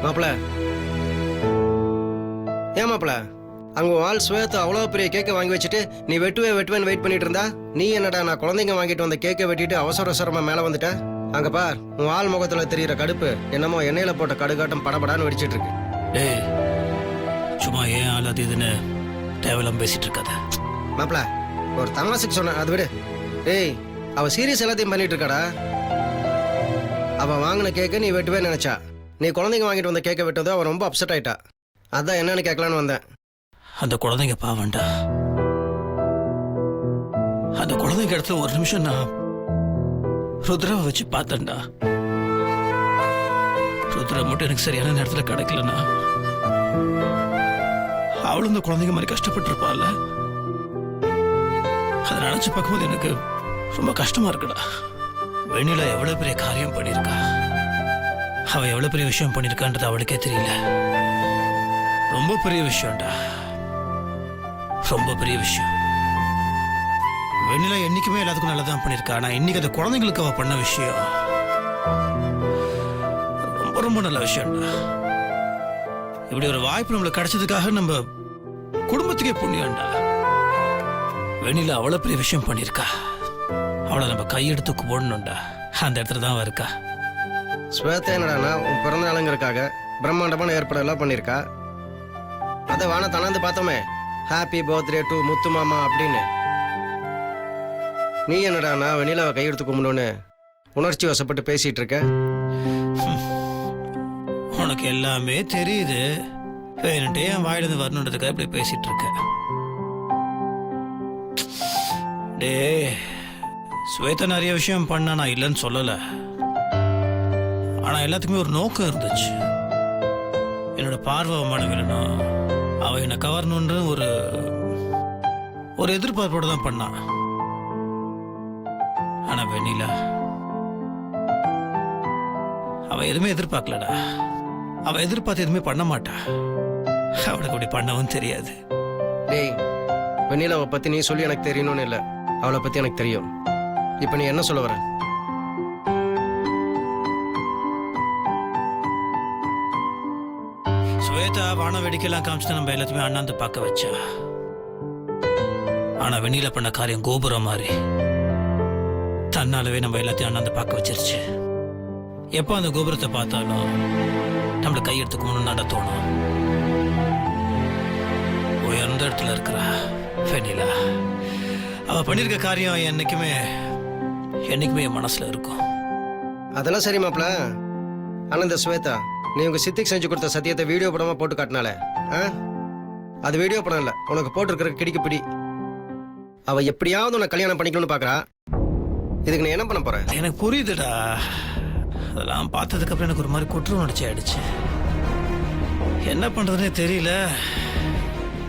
மாப்பிள ஏன் மாப்பிள அங்க ஆள் ஸ்வேதா அவ்வளோ பெரிய கேக்கை வாங்கி வச்சுட்டு நீ வெட்டுவேன்னு வெயிட் பண்ணிட்டு இருந்தா, நீ என்னடா நான் குழந்தைங்க வாங்கிட்டு வந்த கேக்கை வெட்டிட்டு அவசரமா மேலே வந்துட்ட. அங்க பார், உன் ஆள் முகத்துல தெரியுற கடுப்பு என்னமோ எண்ணெயில போட்ட கடுகாட்டம் படபடான்னு வெடிச்சிட்டு இருக்கு. டேய் சும்மா ஏன் ஆள் அது இதுன்னு தேவையில்லாம பேசிட்டு இருக்காத. மாப்பிள ஒரு தமாசுக்கு சொன்ன, அது விடு. டேய் அவ சீரியஸ் எல்லாத்தையும் பண்ணிட்டு இருக்காடா. அவ வாங்கின கேக்கை நீ வெட்டுவே நினைச்சா, நீ குழந்தைங்க வாங்கிட்டு வந்த கேக்கை வெட்டதோ அவ ரொம்ப அப்செட் ஆயிட்டா. அதான் என்னன்னு கேட்கலான்னு வந்தேன். அந்த குழந்தைங்க பாவண்டா. அந்த குழந்தைங்க இடத்துல ஒரு நிமிஷம் நான் ருத்ராவை வச்சு பார்த்தேன்டா. ருத்ரா மட்டும் எனக்கு சரியான நேரத்துல கிடைக்கலன்னா அவளும் இந்த குழந்தைங்க மாதிரி கஷ்டப்பட்டு இருப்பாள். அதை நினைச்சு பார்க்கும்போது எனக்கு ரொம்ப கஷ்டமா இருக்குடா. வெண்ணிலா எவ்வளவு பெரிய காரியம் பண்ணியிருக்கா, அவ எவ்வளவு பெரிய விஷயம் பண்ணியிருக்கான்றது அவளுக்கே தெரியல. ரொம்ப பெரிய விஷயம்டா, ரொம்ப பெரிய விஷயம். வெண்ணிலா என்னைக்குமே எல்லாத்துக்கும் நல்லதான் பண்ணியிருக்கா. ஆனா இன்னைக்கு அந்த குழந்தைங்களுக்கு அவ பண்ண விஷயம் ரொம்ப ரொம்ப நல்ல விஷயம்டா. இப்படி ஒரு வாய்ப்பு நம்மளுக்கு கிடைச்சதுக்காக நம்ம குடும்பத்துக்கே புண்ணியம்டா. வெண்ணிலா அவ்வளவு பெரிய விஷயம் பண்ணியிருக்கா, அவளை நம்ம கையெடுத்து போடணும்டா. அந்த இடத்துல தான் இருக்கா. ஸ்வேதா என்னடானா உன் பிறந்த நாளுங்கிறதுக்காக பிரம்மாண்டமான ஏற்பாடெல்லாம் பண்ணியிருக்கா. அதை வான தனாந்து பார்த்தோமே, ஹாப்பி பர்த்டே டு முத்து மாமா அப்படின்னு. நீ என்னடானா வெண்ணிலாவை கையெடுத்து கும்பிடணும்னு உணர்ச்சி வசப்பட்டு பேசிட்டு இருக்க. உனக்கு எல்லாமே தெரியுது, வேணுட்டே என் வாயிலிருந்து வரணுன்றதுக்காக இப்படி பேசிட்டு இருக்க. டே ஸ்வேதா நிறைய விஷயம் பண்ண, நான் இல்லைன்னு சொல்லல. ஆனா எல்லாத்துக்குமே ஒரு நோக்கம் இருந்துச்சு. என்னோட பார்வை மனவிலனும் அவ என்னை கவரணுன்ற ஒரு எதிர்பார்ப்போட தான் பண்ணான். ஆனா வெண்ணிலா அவ எதுவுமே எதிர்பார்க்கலடா. அவ எதிர்பார்த்து எதுவுமே பண்ண மாட்டா. அவளுக்கு அப்படி பண்ணவும் தெரியாது. டேய் வெண்ணிலாவை பத்தி நீ சொல்லி எனக்கு தெரியணும்னு இல்லை, அவளை பத்தி எனக்கு தெரியும். இப்ப நீ என்ன சொல்ல வர? ஸ்வேதா வான வேடிக்கையெல்லாம் காமிச்சு நம்ம எல்லாத்தையுமே அண்ணாந்து பார்க்க வச்சா. ஆனா வெண்ணிலா பண்ண காரியம் கோபுரம் மாதிரி தன்னாலவே நம்ம எல்லாத்தையும் அண்ணாந்து பார்க்க வச்சிருச்சு. எப்போ அந்த கோபுரத்தை பார்த்தாலும் நம்மளை கையெடுத்துக்கணும்னு நட தோணும். உயர்ந்த இடத்துல இருக்கிறா வெண்ணிலா. அவ பண்ணிருக்க காரியம் என்னைக்குமே என் மனசுல இருக்கும். அதெல்லாம் சரி மாப்பிள. ஆனா இந்த ஸ்வேதா நீ உங்க சித்திக்கு செஞ்சு கொடுத்த சத்தியத்தை வீடியோ படமா போட்டு காட்டினாலே, அது வீடியோ படம் இல்ல, உனக்கு போட்டிருக்கிற கிடிக்கு பிடி. அவ எப்படியாவது உன்னை கல்யாணம் பண்ணிக்கணும்னு பாக்குறா. இதுக்கு நீ என்ன பண்ண போற? எனக்கு புரியுதுடா. அதெல்லாம் பார்த்ததுக்கு அப்புறம் எனக்கு ஒரு மாதிரி குற்ற உணர்ச்சி ஆயிடுச்சு. என்ன பண்றதுன்னே தெரியல.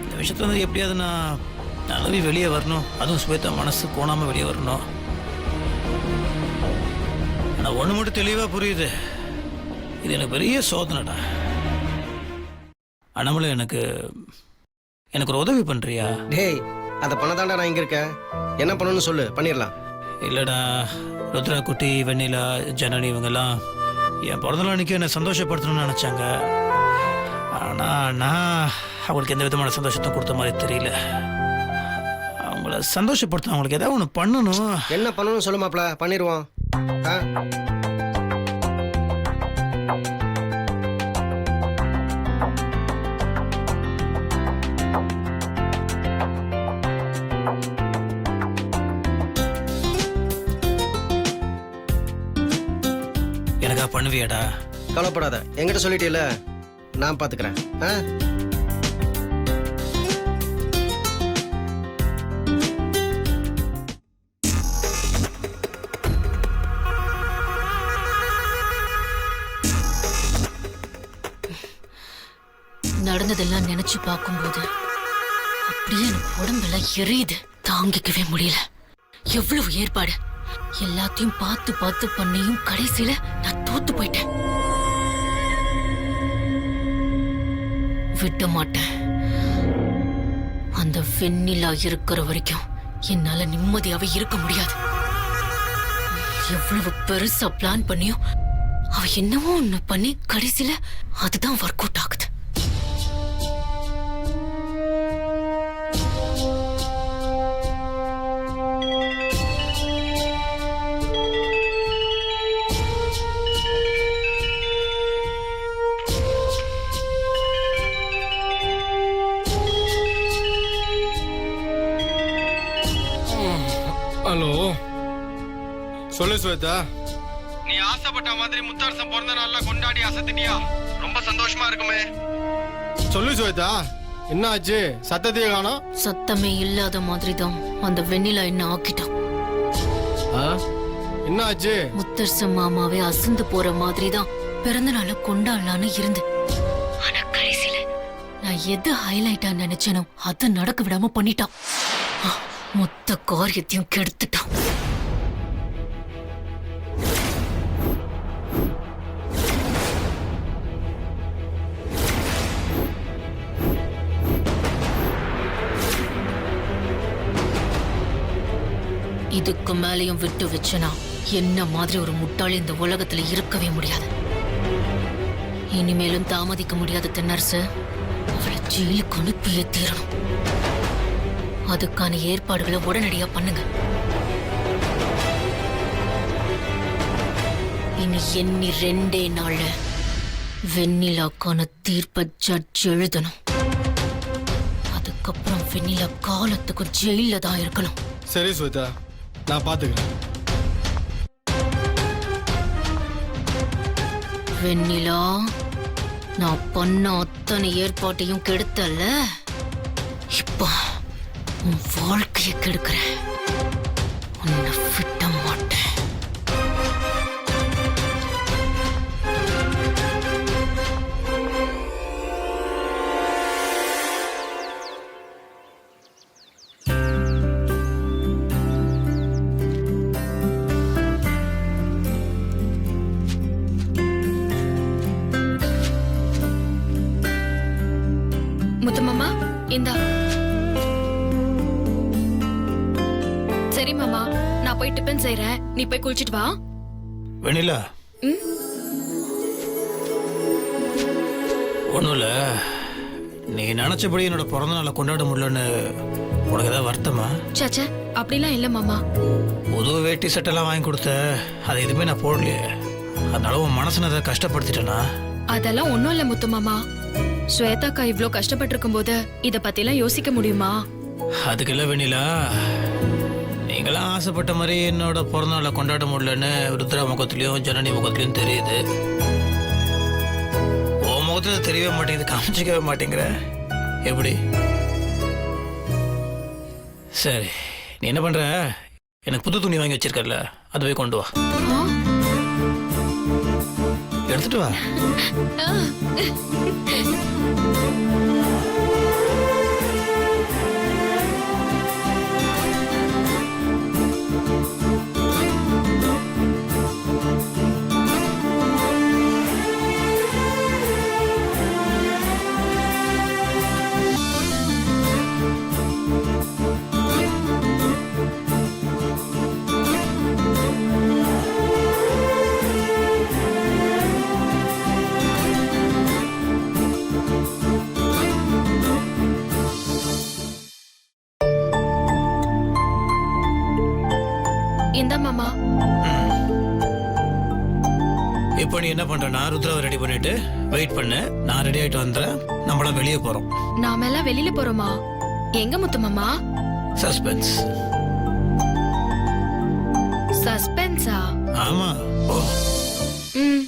இந்த விஷயத்துல வந்து எப்படியாவது நான் நலவி வெளியே வரணும். அதுவும் ஸ்வேதா மனசு கோணாம வெளியே வரணும். ஆனா ஒண்ணு மட்டும் தெளிவா புரியுது, இது எனக்கு பெரிய சோதனைடா. அண்ணாமலை எனக்கு ஒரு உதவி பண்றியா? டேய் அதை பண்ணதாண்டா நான் இங்க இருக்கேன். என்ன பண்ணணும்னு சொல்லு, பண்ணிடலாம். இல்லடா, ருத்ரா குட்டி, வெண்ணிலா, ஜனனி இவங்கெல்லாம் என் பிறந்தநாள் அன்னைக்கு என்னை சந்தோஷப்படுத்தணும்னு நினைச்சாங்க. ஆனா நான் அவங்களுக்கு எந்த விதமான சந்தோஷத்தை கொடுத்த மாதிரி தெரியல. அவங்கள சந்தோஷப்படுத்த அவங்களுக்கு ஏதாவது ஒன்று பண்ணணும். என்ன பண்ணணும்னு சொல்லு மாப்ள, பண்ணிடுவோம். எனக்கா பண்ணுவியாடா? கவலைப்படாத, என்கிட்ட சொல்லிட்டீல, நான் பாத்துக்கிறேன். நடந்ததெல்லாம் நினைச்சு பார்க்கும்போது அப்படியே எனக்கு உடம்பெல்லாம் எரியுது. தாங்கிக்கவே முடியல. எவ்வளவு ஏற்பாடு எல்லாத்தையும் பார்த்து பார்த்து பண்ணியும் கடைசியில நான் தோத்து போயிட்டேன். விட மாட்டேன். அந்த வெண்ணிலா இருக்கிற வரைக்கும் என்னால நிம்மதியாவே இருக்க முடியாது. எவ்வளவு பெருசா பிளான் பண்ணியும் அவ என்னவோ ஒண்ணு பண்ணி கடைசியில அதுதான் ஒர்க் அவுட் ஆகுது. ஹலோ, சொல்லு ஸ்வேதா. நீ ஆசைப்பட்ட மாதிரி முத்தரசன் பிறந்த நாள்ல கொண்டாடி அசத்தினியா? ரொம்ப சந்தோஷமா இருக்குமே. சொல்லு ஸ்வேதா, என்ன ஆச்சு? சத்தத்தையே காணோம். சத்தமே இல்லாத மாதிரி தான் அந்த வெண்ணிலா என்ன ஆக்கிட்டான். என்ன ஆச்சு? முத்தரசன் மாமாவே அசந்து போற மாதிரி தான் பிறந்த நாள கொண்டாடலான்னு இருந்து, ஆனா கடைசியில நான் எது ஹைலைட்டா நினைச்சேனோ அதை நடக்க விடாம பண்ணிட்டான். மொத்த காரியத்தையும் கெடுத்துட்டான். இதுக்கு மேலையும் விட்டு வச்சனா என்ன மாதிரி ஒரு முட்டாளி இந்த உலகத்துல இருக்கவே முடியாது. இனிமேலும் தாமதிக்க முடியாது தென்னரசு. அவளை ஜெயிலுக்கு அனுப்பியே தீரணும். அதுக்கான ஏற்பாடுகளை உடனடியா பண்ணுங்க. இனி எண்ணி 2 நாள்ல வெண்ணிலாக்கான தீர்ப்பை ஜட்ஜ் எழுதணும். அதுக்கப்புறம் வெண்ணிலா காலத்துக்கு ஜெயில தான் இருக்கணும். சரி ஸ்வேதா, நான் பாத்துக்கிறேன். வெண்ணிலா, நான் பண்ண அத்தனை ஏற்பாட்டையும் கெடுத்தல்ல, இப்போ உன் வாழ்க்கையை கெடுக்கிறேன். உன்னை விட்ட மாட்டேன். முத்துமாமா, இந்தா. சரி மாமா, நான் போய் டிபன் செய்றேன். நீ போய் குளிச்சிட்டு வா. வெண்ணிலா, ஒன்றும் இல்லை. நீ நினச்சபடி என்னோட பிறந்த நாளை கொண்டாட முடியலன்னு உனக்கு ஏதாவது வருத்தமா? சாச்சா, அப்படிலாம் இல்ல மாமா. புது வேட்டி சட்டெல்லாம் வாங்கி கொடுத்த, அது எதுவுமே நான் போடலையே. அதனால உன் மனசை அதை கஷ்டப்படுத்திட்டேனா? அதெல்லாம் ஒண்ணும் இல்ல முத்துமாமா. ஸ்வேதாக்கா இவ்ளோ கஷ்டப்பட்டிருக்கும் போது இத பத்திலாம் யோசிக்க முடியுமா? அதுக்கு இல்லை வெண்ணிலா, நீங்களாம் ஆசைப்பட்ட மாதிரி என்னோட பிறந்த நாளை கொண்டாட முடியலன்னு ருத்ரா முகத்துலையும் ஜனனி முகத்துலையும் தெரியுது. உன் முகத்துல தெரியவே மாட்டேங்குது, காமிச்சிக்கவே மாட்டேங்கிற. எப்படி? சரி, நீ என்ன பண்ற? எனக்கு புது துணி வாங்கி வச்சிருக்கல, அதை போய் கொண்டு வா. எடுத்துட்டு வா. இந்தா மாமா. இப்போ நீ என்ன பண்றனா, ருத்ராவை ரெடி பண்ணிட்டு வெயிட் பண்ணு. நான் ரெடி ஆயிட்டு வந்துறேன். நம்மளாம் வெளியே போறோம். நாம எல்லாம் வெளியில போறோமா? எங்க முத்துமாமா? சஸ்பென்ஸ். சஸ்பென்ஸா? ஆமா. ஓ, ம்.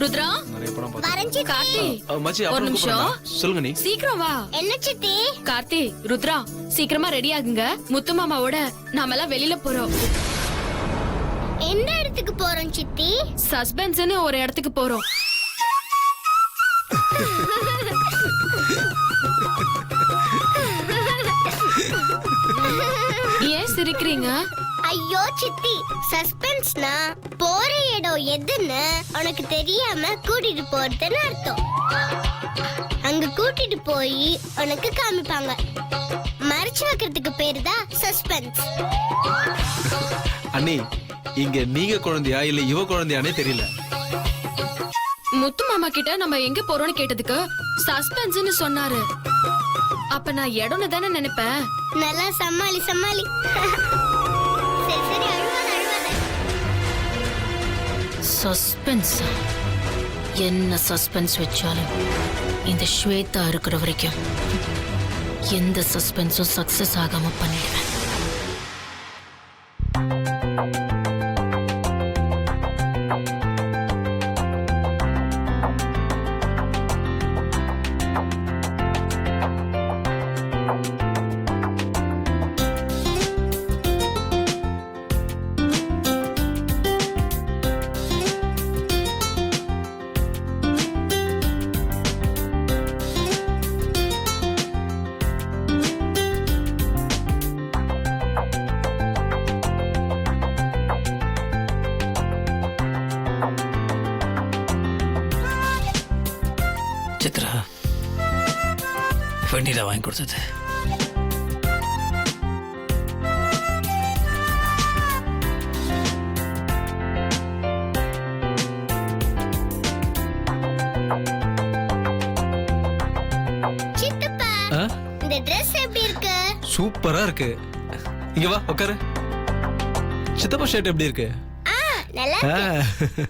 ருத்ரா, கார்த்தி, ஒரு நிமிஷம். சொல்லுங்க. நீ சீக்கிரம் வா. என்ன சித்தி? கார்த்தி, ருத்ரா, சீக்கிரமா ரெடி ஆகுங்க. முத்து மாமாவோட நாம எல்லாம் வெளியில போறோம். எந்த இடத்துக்கு போறோம் சித்தி? சஸ்பென்ஸ்னு ஒரு இடத்துக்கு போறோம். ஏன் சிரிக்கிறீங்க? ஐயோ சித்தி, சஸ்பென்ஸ்னா போற இடம் எதுன்னு உனக்கு தெரியாம கூட்டிட்டு போறதுன்னு அர்த்தம். அங்க கூட்டிட்டு போய் உனக்கு காமிப்பாங்க. மறைச்சு வைக்கிறதுக்கு பேரு தான் சஸ்பென்ஸ். அண்ணி, இங்க நீங்க குழந்தையா இல்ல இவ குழந்தையானே தெரியல. முத்து மாமா கிட்ட நம்ம எங்க போறோம்னு கேட்டதுக்கு சஸ்பென்ஸ்னு சொன்னாரு. அப்ப நான் இடம்னு தானே நினைப்பேன். நல்லா சமாளி சமாளி. சரி சரி, அழுவாத அழுவாத. சஸ்பென்ஸ் என்ன சஸ்பென்ஸ் வச்சாலும் இந்த ஸ்வேதா இருக்கிற வரைக்கும் எந்த சஸ்பென்ஸும் சக்சஸ் ஆகாம பண்ணிடுவேன். சித்ரா, வெண்ணிலா வாங்கி கொடுத்தது சித்தப்பா, ஆ? இந்த Dress எப்படி இருக்கு? சூப்பரா இருக்கு. இங்க வா உட்காரு. சித்தப்பா ஷர்ட் எப்படி இருக்கு? நல்லா ஆ. இருக்கு.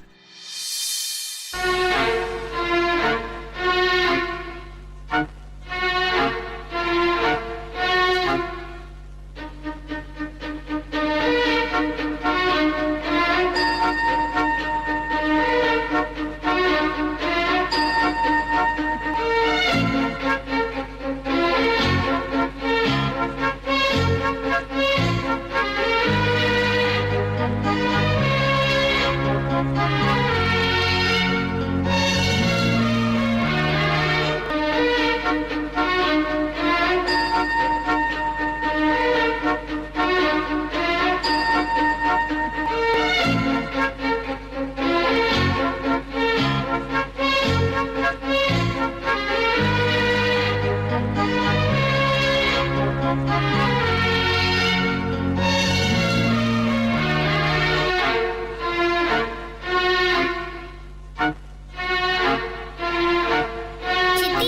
சித்தி,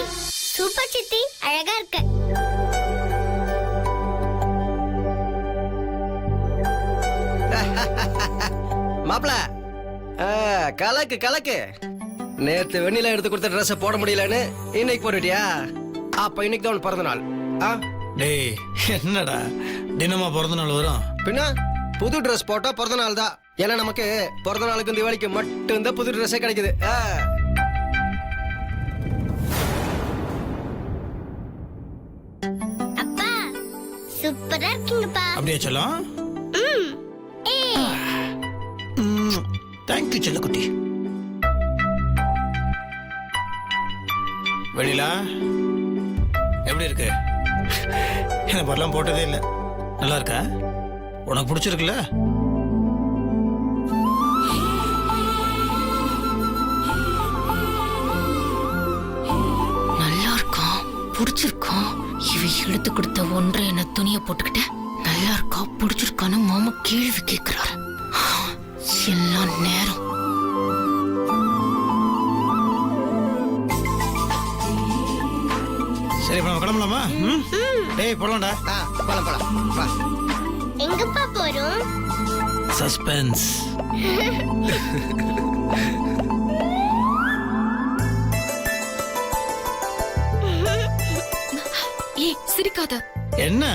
சூப்பர் சித்தி, அழகா இருக்கு. மாப்பிள, கலக்கு கலக்கு. நேத்து வெண்ணிலா எடுத்து கொடுத்த ட்ரெஸ்ஸை போட முடியலன்னு இன்னைக்கு போட்டுட்டியா? அப்ப இன்னைக்கு தான் உன் பிறந்த நாள். டேய், என்னடா தினமா பிறந்த நாள் வரும்? பின்ன புது ட்ரெஸ் போட்டா பிறந்த நாள் தான். ஏன்னா நமக்கு பிறந்த நாளுக்கும் தீபாவளிக்கு மட்டும்தான் புது ட்ரெஸ்ஸே கிடைக்குது. அப்பா, சூப்பரா இருக்கீங்கப்பா. அப்படியே சொல்லும். தேங்க்யூ செல்லக்குட்டி. வெளியிலா எப்படி இருக்கு? எனக்கு பரலாம் போட்டதே இல்லை. நல்லா இருக்கா? உனக்கு பிடிச்சிருக்குல்ல? நல்லா இருக்கும், பிடிச்சிருக்கோம். இவ எடுத்து கொடுத்த ஒன்றை என்ன துணியை போட்டுக்கிட்டேன். நல்லா இருக்கா பிடிச்சிருக்கான்னு மாமா கேள்வி கேட்கிறாரு. எல்லாம் நேரம். சரி, இப்ப நம்ம கிளம்பலாமா? டேய், போலாம்டா. போலாம் போலாம் வா. எங்கப்பா போறோம்? சஸ்பென்ஸ். ஏய், சிரிக்காத. என்ன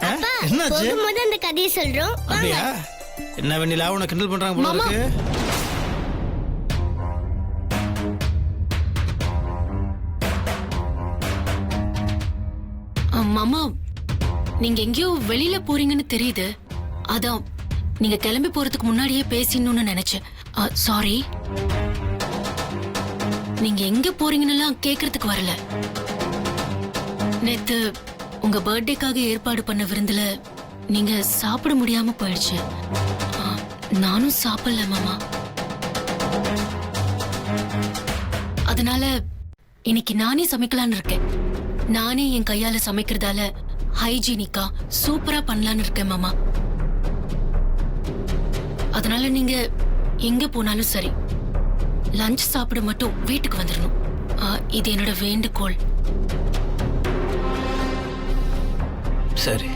ஆ? என்னாச்சு? போகும்போது அந்த கதையை சொல்றோம். வாங்க. அப்படியா? என்ன வெண்ணிலா, உனக்கு கிண்டல் பண்றாங்க போல மாமா. இருக்கு. மாமா, நீங்க எங்கேயோ வெளியில போறீங்கன்னு தெரியுது. அதான் நீங்க கிளம்பி போறதுக்கு முன்னாடியே பேசிடணும்னு நினைச்சேன். சாரி. நீங்க எங்க போறீங்கன்னு கேக்குறதுக்கு வரல. நேத்து உங்க பர்த்டேக்காக ஏற்பாடு பண்ண விருந்துல நீங்க சாப்பிட முடியாம போயிடுச்சு. நானும் சாப்பிடல மாமா. அதனால இன்னைக்கு நானே சமைக்கலான்னு இருக்கேன். நானே என் கையால சமைக்கிறதால ஹைஜீனிக்கா சூப்பரா பண்ணலான்னு இருக்கேன் மாமா. அதனால நீங்க எங்க போனாலும் சரி, லஞ்ச் சாப்பிட மட்டும் வீட்டுக்கு வந்துடணும். இது என்னோட வேண்டுகோள். சரி.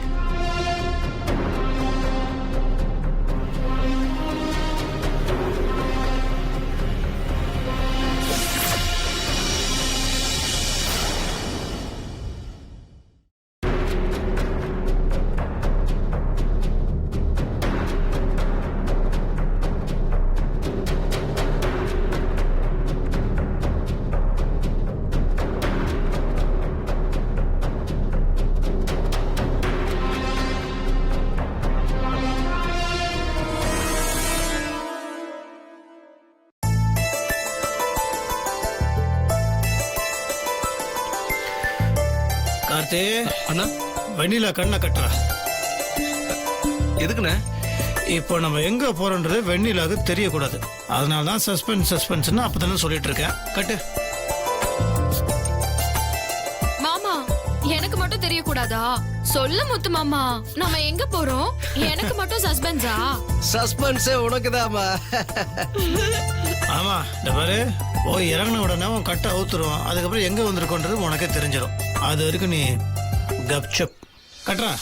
கார்த்தி, அண்ணா வெண்ணிலா கண்ணை கட்டுறா. எதுக்குண்ணே? இப்போ நம்ம எங்க போறோன்றது வெண்ணிலாவுக்கு தெரியக்கூடாது. அதனால தான் சஸ்பென்ஸ்னு அப்பதானே சொல்லிட்டு இருக்கேன். கட்டு. மாமா எனக்கு மட்டும் தெரியக்கூடாதா? சொல்ல முத்து மாமா, நம்ம எங்க போறோம்? எனக்கு மட்டும் சஸ்பென்ஸா? சஸ்பென்ஸே உனக்குதாம்மா. ஆமா, இந்த பாரு, போய் இறங்கின உடனே உன் கட்டை அவுத்துருவோம். அதுக்கப்புறம் எங்க வந்திருக்கோன்றது உனக்கே தெரிஞ்சிடும். அது வரைக்கும் நீ கப்சப் கட்டுறா.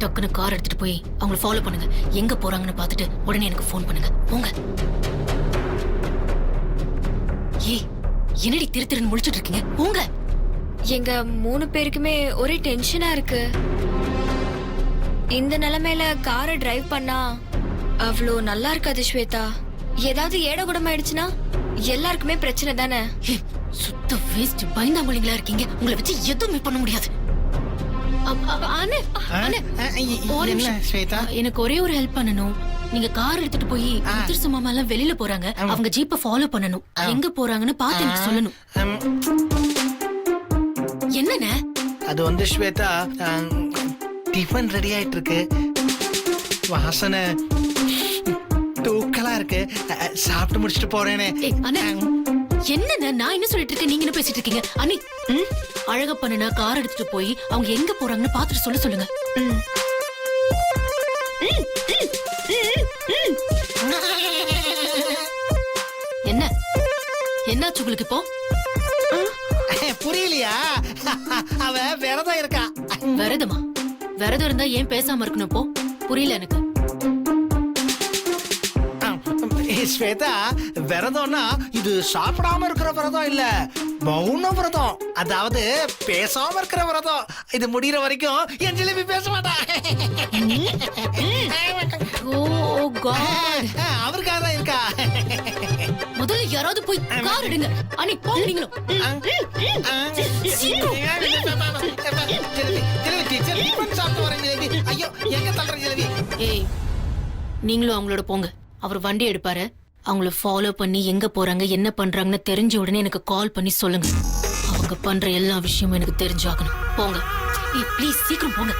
டக்குன்னு கார் எடுத்துட்டு போய் அவங்களை ஃபாலோ பண்ணுங்க. எங்க போறாங்கன்னு பார்த்துட்டு உடனே எனக்கு ஃபோன் பண்ணுங்க. போங்க. ஏய், என்னடி திருன்னு முழிச்சிட்டு இருக்கீங்க? போங்க. எங்க 3 பேருக்குமே ஒரே டென்ஷனா இருக்கு. இந்த நிலைமையில காரை டிரைவ் பண்ணா அவ்வளோ நல்லா இருக்காது ஸ்வேதா. ஏதாவது ஏடகுடம் ஆயிடுச்சுன்னா எல்லாருக்குமே பிரச்சனை தானே. சுத்த வேஸ்ட். பயந்தாமொழிங்களா இருக்கீங்க. உங்களை வச்சு எதுவுமே பண்ண முடியாது. எனக்கு ஒரே ஒரு ஹெல்ப் பண்ணணும். நீங்க கார் எடுத்துட்டு போய் திருசு மாமா எல்லாம் வெளியில போறாங்க. அவங்க ஜீப்பை ஃபாலோ பண்ணணும். எங்க போறாங்கன்னு பார்த்து எனக்கு சொல்லணும். என்னண்ணே? அது வந்து ஸ்வேதா, டிஃபன் ரெடி ஆயிட்டு இருக்கு. வாசனை தூக்கலா இருக்கு. சாப்பிட்டு முடிச்சிட்டு போறேனே. என்னண்ணே, நான் என்ன சொல்லிட்டு இருக்கேன், நீங்க என்ன பேசிட்டு இருக்கீங்க? அண்ணி, அழக பண்ணுனா கார் எடுத்துட்டு போய் அவங்க எங்க போறாங்கன்னு பார்த்துட்டு சொல்லுங்க. என்ன என்னாச்சு உங்களுக்கு இப்போ? புரியலையா? அவ விரதம் இருக்கா. விரதமா? விரதம் இருந்தா ஏன் பேசாம இருக்கணும்? இப்போ புரியல எனக்கு. ஸ்வேதா, விரதம்னா இது சாப்பிடாம இருக்கிற விரதம் இல்ல, மௌன விரதம். அதாவது பேசாம இருக்கிற விரதம். இது முடிகிற வரைக்கும் என் ஜிலேபி பேச மாட்டா. அவருக்காக தான் இருக்கா. முதல்ல யாராவது போய் கார் எடுங்க. அனி போங்க நீங்களும். ஏய், நீங்களும் அவங்களோட போங்க. அவர் வண்டி எடுப்பாரு. அவங்கள ஃபாலோ பண்ணி எங்க போறாங்க என்ன பண்றாங்கன்னு தெரிஞ்ச உடனே எனக்கு கால் பண்ணி சொல்லுங்க. அவங்க பண்ற எல்லா விஷயமும் எனக்கு தெரிஞ்சாகணும். போங்க. ஏய் ப்ளீஸ் சீக்கிரம் போங்க.